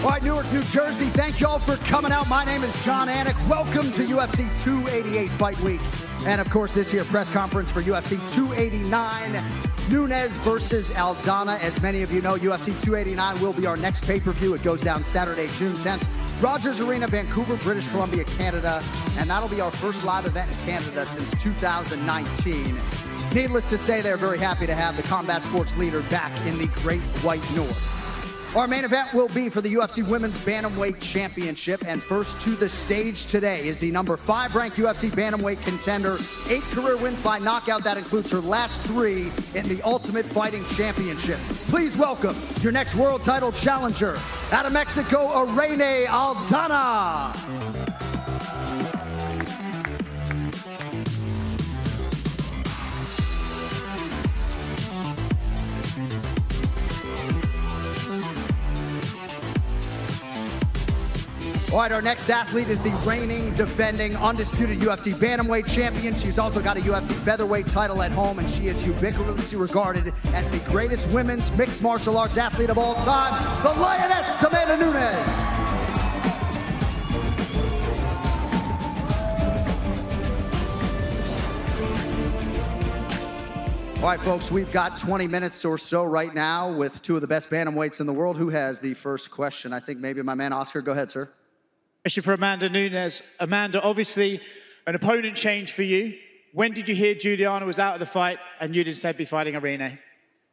All right, Newark, New Jersey, thank y'all for coming out. My name is John Anik. Welcome to UFC 288 Fight Week. And of course, this here press conference for UFC 289, Nunes versus Aldana. As many of you know, UFC 289 will be our next pay-per-view. It goes down Saturday, June 10th. Rogers Arena, Vancouver, British Columbia, Canada. And that'll be our first live event in Canada since 2019. Needless to say, they're very happy to have the combat sports leader back in the Great White North. Our main event will be for the UFC Women's Bantamweight Championship, and first to the stage today is the number 5 ranked UFC Bantamweight contender, 8 career wins by knockout. That includes her last 3 in the Ultimate Fighting Championship. Please welcome your next world title challenger, out of Mexico, Irene Aldana. All right, our next athlete is the reigning, defending, undisputed UFC Bantamweight champion. She's also got a UFC featherweight title at home, and she is ubiquitously regarded as the greatest women's mixed martial arts athlete of all time, the Lioness, Amanda Nunes. All right, folks, we've got 20 minutes or so right now with 2 of the best bantamweights in the world. Who has the first question? I think maybe my man Oscar. Go ahead, sir. Question for Amanda Nunes. Amanda, obviously an opponent change for you. When did you hear Juliana was out of the fight and you'd instead be fighting Irene?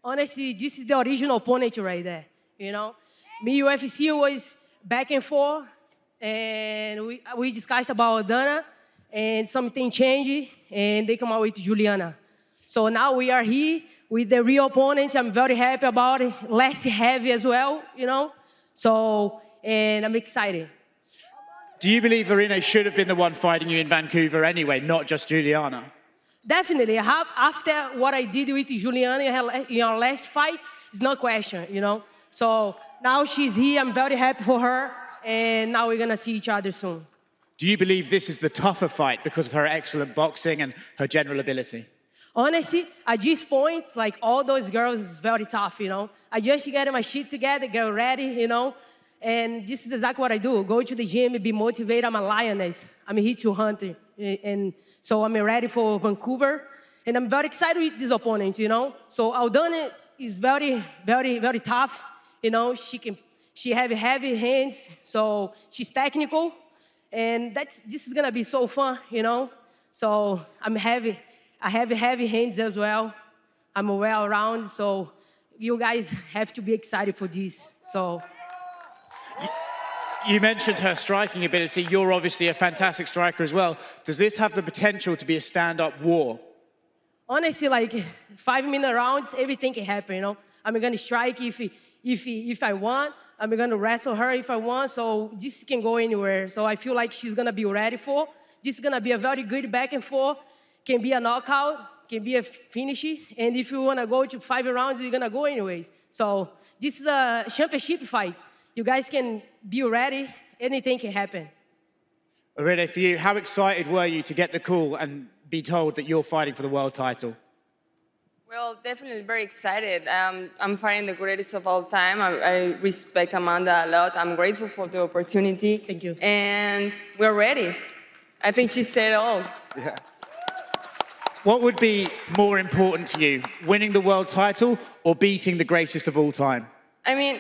Honestly, this is the original opponent right there, you know? Me, UFC was back and forth, and we discussed about Aldana, and something changed, and they come out with Juliana. So now we are here with the real opponent. I'm very happy about it. Less heavy as well, you know? So, and I'm excited. Do you believe Irene should have been the one fighting you in Vancouver anyway, not just Juliana? Definitely. After what I did with Juliana in our last fight, it's no question, you know? So now she's here. I'm very happy for her. And now we're going to see each other soon. Do you believe this is the tougher fight because of her excellent boxing and her general ability? Honestly, at this point, like all those girls is very tough, you know? I just get my shit together, get ready, you know? And this is exactly what I do. Go to the gym, be motivated. I'm a lioness. I'm here to hunt. And so I'm ready for Vancouver. And I'm very excited with this opponent, you know? So Aldana is very, very, very tough. You know, she have heavy hands, so she's technical. And this is gonna be so fun, you know? So I have heavy hands as well. I'm well around, so you guys have to be excited for this, so. You mentioned her striking ability. You're obviously a fantastic striker as well. Does this have the potential to be a stand-up war? Honestly, like 5-minute rounds, everything can happen, you know? I'm gonna strike if I want. I'm gonna wrestle her if I want. So this can go anywhere. So I feel like she's gonna be ready for. This is gonna be a very good back and forth. Can be a knockout, can be a finish. And if you wanna go to 5 rounds, you're gonna go anyways. So this is a championship fight. You guys can be ready. Anything can happen. Irene, for you, how excited were you to get the call and be told that you're fighting for the world title? Well, definitely very excited. I'm fighting the greatest of all time. I respect Amanda a lot. I'm grateful for the opportunity. Thank you. And we're ready. I think she said it all. Yeah. What would be more important to you, winning the world title or beating the greatest of all time? I mean,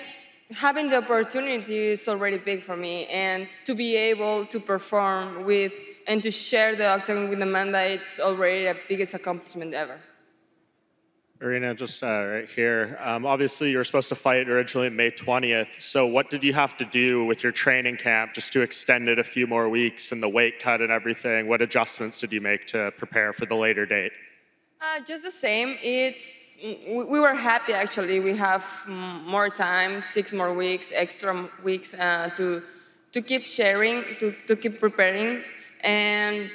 having the opportunity is already big for me, and to be able to perform with and to share the octagon with Amanda, it's already the biggest accomplishment ever. Irene, just right here. Obviously, you were supposed to fight originally May 20th. So what did you have to do with your training camp just to extend it a few more weeks and the weight cut and everything? What adjustments did you make to prepare for the later date? Just the same. We were happy, actually. We have more time, 6 more weeks, extra weeks to keep sharing, to keep preparing. And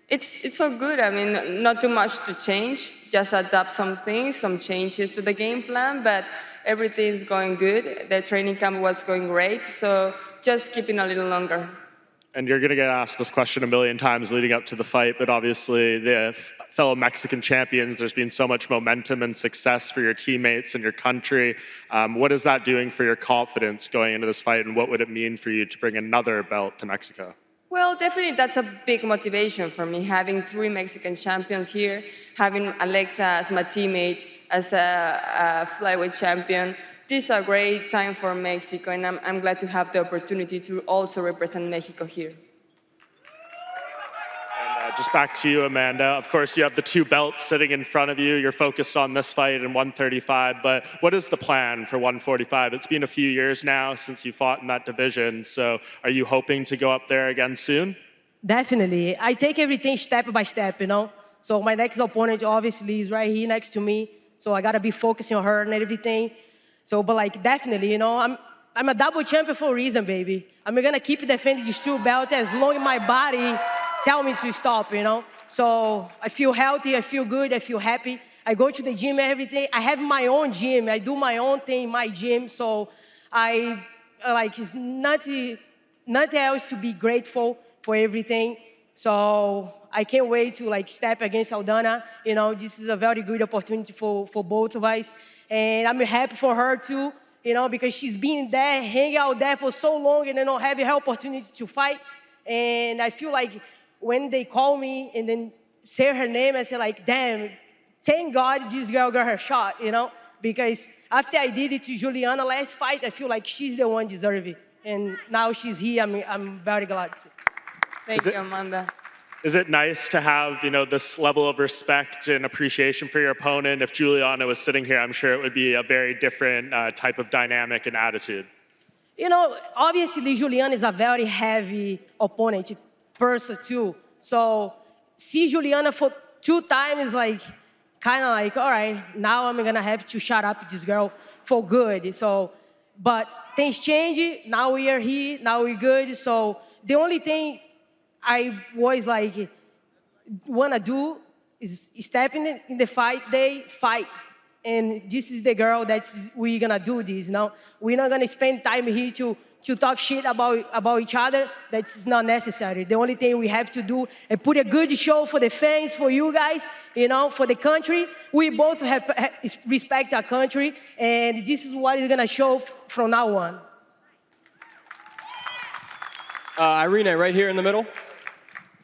it's so good. I mean, not too much to change, just adapt some things, some changes to the game plan, but everything's going good. The training camp was going great, so just keeping a little longer. And you're going to get asked this question a million times leading up to the fight, but obviously the fellow Mexican champions, there's been so much momentum and success for your teammates and your country. What is that doing for your confidence going into this fight, and what would it mean for you to bring another belt to Mexico? Well, definitely that's a big motivation for me, having 3 Mexican champions here, having Alexa as my teammate, as a flyweight champion. This is a great time for Mexico, and I'm glad to have the opportunity to also represent Mexico here. And just back to you, Amanda. Of course, you have the 2 belts sitting in front of you. You're focused on this fight in 135, but what is the plan for 145? It's been a few years now since you fought in that division, so are you hoping to go up there again soon? Definitely. I take everything step by step, you know? So my next opponent obviously is right here next to me, so I gotta be focusing on her and everything. So, but like, definitely, you know, I'm a double champion for a reason, baby. I'm gonna keep defending these 2 belts as long as my body tell me to stop, you know? So I feel healthy, I feel good, I feel happy. I go to the gym every day. I have my own gym. I do my own thing in my gym. So it's nothing else to be grateful for everything. So I can't wait to like step against Aldana. You know, this is a very good opportunity for both of us. And I'm happy for her too, you know, because she's been there, hanging out there for so long and then not having her opportunity to fight. And I feel like when they call me and then say her name, I say like, damn, thank God this girl got her shot, you know? Because after I did it to Juliana last fight, I feel like she's the one deserving. And now she's here, I'm very glad to see. Thank you, Amanda. Is it nice to have, you know, this level of respect and appreciation for your opponent? If Juliana was sitting here, I'm sure it would be a very different type of dynamic and attitude. You know, obviously Juliana is a very heavy opponent, person too. So see Juliana for 2 times, like, kind of like, all right, now I'm gonna have to shut up this girl for good. So, but things change, now we are here, now we're good. So the only thing I was like, wanna do is step in the fight day, fight. And this is the girl that we're gonna do this, now. We're not gonna spend time here to talk shit about each other. That's not necessary. The only thing we have to do is put a good show for the fans, for you guys, you know, for the country. We both have respect our country, and this is what is gonna show from now on. Irene, right here in the middle.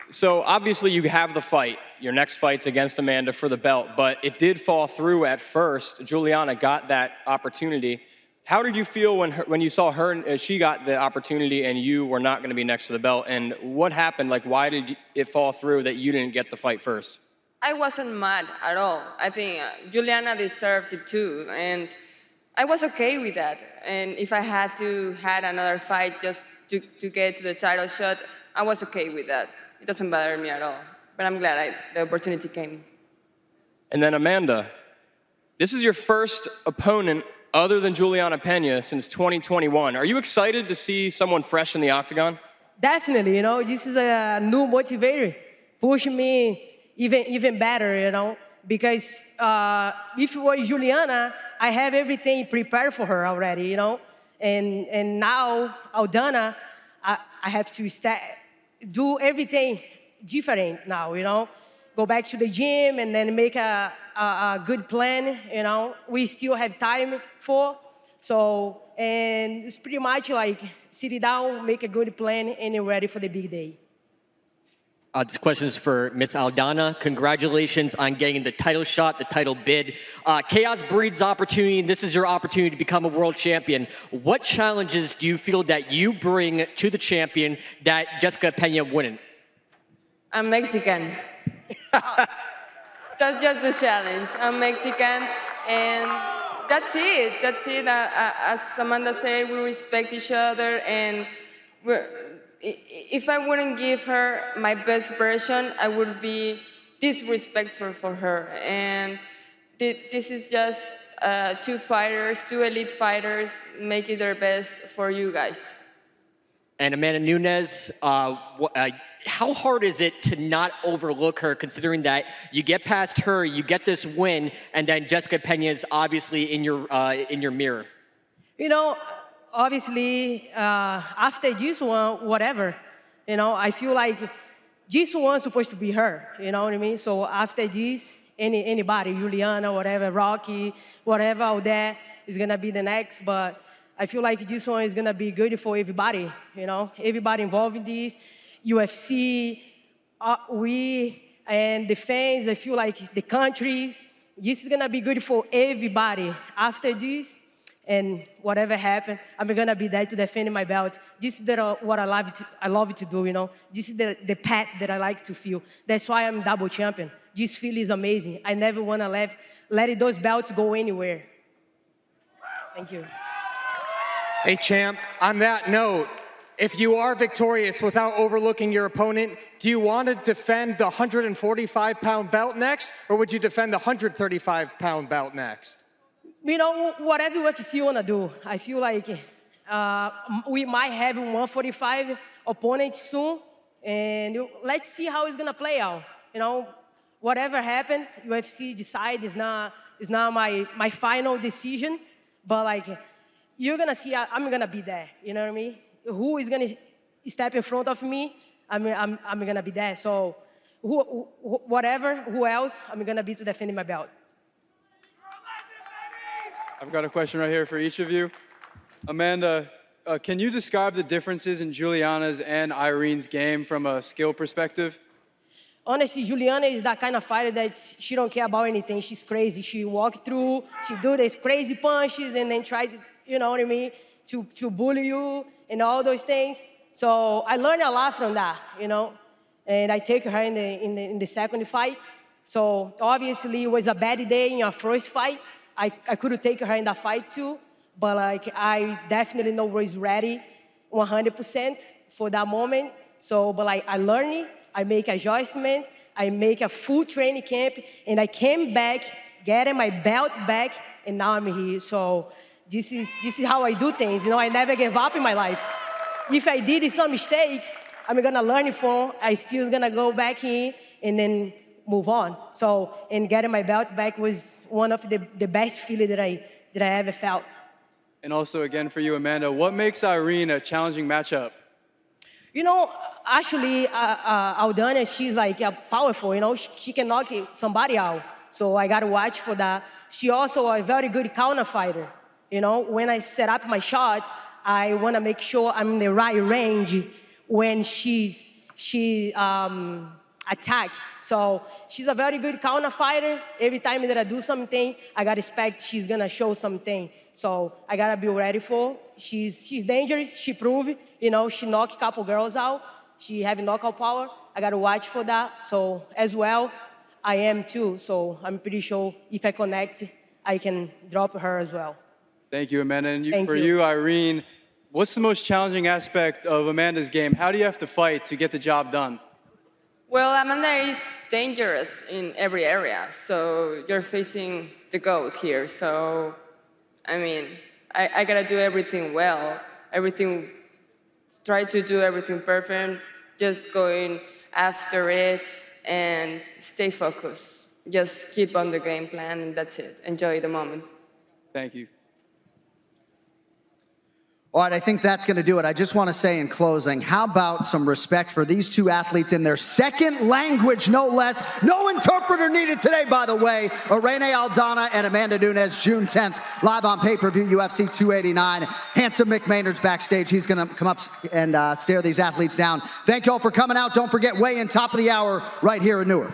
So obviously you have the fight. Your next fight's against Amanda for the belt, but it did fall through at first. Juliana got that opportunity. How did you feel when you saw her, she got the opportunity and you were not going to be next to the belt? And what happened? Like, why did it fall through that you didn't get the fight first? I wasn't mad at all. I think Juliana deserves it too, and I was okay with that. And if I had to have another fight just to get to the title shot, I was okay with that. It doesn't bother me at all. But I'm glad the opportunity came. And then Amanda, this is your first opponent other than Juliana Pena since 2021. Are you excited to see someone fresh in the octagon? Definitely, you know, this is a new motivator, pushing me even better, you know, because if it was Juliana, I have everything prepared for her already, you know, and now Aldana, I have to do everything different now, you know, go back to the gym and then make a good plan, you know, we still have time for. So, and it's pretty much like sit down, make a good plan, and you're ready for the big day. This question is for Miss Aldana. Congratulations on getting the title shot, the title bid. Chaos breeds opportunity, and this is your opportunity to become a world champion. What challenges do you feel that you bring to the champion that Jessica Pena wouldn't? I'm Mexican. That's just the challenge. I'm Mexican, and that's it. That's it. As Amanda said, we respect each other, and if I wouldn't give her my best version, I would be disrespectful for her. And this is just 2 fighters, 2 elite fighters, making their best for you guys. And Amanda Nunes, how hard is it to not overlook her, considering that you get past her, you get this win, and then Jessica Pena is obviously in your mirror? You know, obviously, after this one, whatever. You know, I feel like this one's supposed to be her. You know what I mean? So after this, anybody, Juliana, whatever, Rocky, whatever out there is gonna be the next. But I feel like this one is gonna be good for everybody. You know, everybody involved in this, UFC, we and the fans. I feel like the countries. This is gonna be good for everybody. After this, and whatever happened, I'm gonna be there to defend my belt. This is what I love to do, you know. This is the path that I like to feel. That's why I'm double champion. This feel is amazing. I never wanna let those belts go anywhere. Thank you. Hey, champ, on that note, if you are victorious without overlooking your opponent, do you want to defend the 145-pound belt next, or would you defend the 135-pound belt next? You know, whatever UFC wanna do, I feel like we might have 145 opponent soon, and let's see how it's gonna play out. You know, whatever happened, UFC decide is not my final decision, but like you're gonna see, I'm gonna be there. You know what I mean? Who is gonna step in front of me? I'm gonna be there. So who else, I'm gonna be to defend my belt. I've got a question right here for each of you. Amanda, can you describe the differences in Juliana's and Irene's game from a skill perspective? Honestly, Juliana is that kind of fighter that she don't care about anything. She's crazy. She walk through, she do these crazy punches and then try to, you know what I mean, to bully you and all those things. So I learned a lot from that, you know. And I take her in the second fight. So obviously it was a bad day in our first fight. I could take her in that fight too, but like I definitely know was ready 100% for that moment. So, but like I learned it, I make adjustment, I make a full training camp, and I came back, getting my belt back, and now I'm here. So this is how I do things. You know, I never gave up in my life. If I did some mistakes, I'm gonna learn it from. I still gonna go back in and then move on. So, and getting my belt back was one of the best feeling that I ever felt. And also, again, for you, Amanda, what makes Irene a challenging matchup? You know, actually, Aldana, she's like powerful, you know, she can knock somebody out. So I gotta watch for that. She also a very good counter fighter. You know, when I set up my shots, I wanna make sure I'm in the right range when she attack. So she's a very good counter fighter. Every time that I do something, I gotta expect she's gonna show something. So I gotta be ready for. She's dangerous. She proved, you know, she knocked a couple girls out. She have knockout power. I gotta watch for that. So as well, I am too. So I'm pretty sure if I connect, I can drop her as well. Thank you, Amanda. And Thank for you, Irene, what's the most challenging aspect of Amanda's game? How do you have to fight to get the job done? Well, Amanda is dangerous in every area, so you're facing the GOAT here. So, I mean, I gotta do everything well, try to do everything perfect, just going after it and stay focused. Just keep on the game plan and that's it. Enjoy the moment. Thank you. All right, I think that's going to do it. I just want to say in closing, how about some respect for these two athletes in their second language, no less. No interpreter needed today, by the way. Irene Aldana and Amanda Nunes, June 10th, live on pay-per-view, UFC 289. Handsome Mick Maynard's backstage. He's going to come up and stare these athletes down. Thank you all for coming out. Don't forget, weigh-in top of the hour right here in Newark.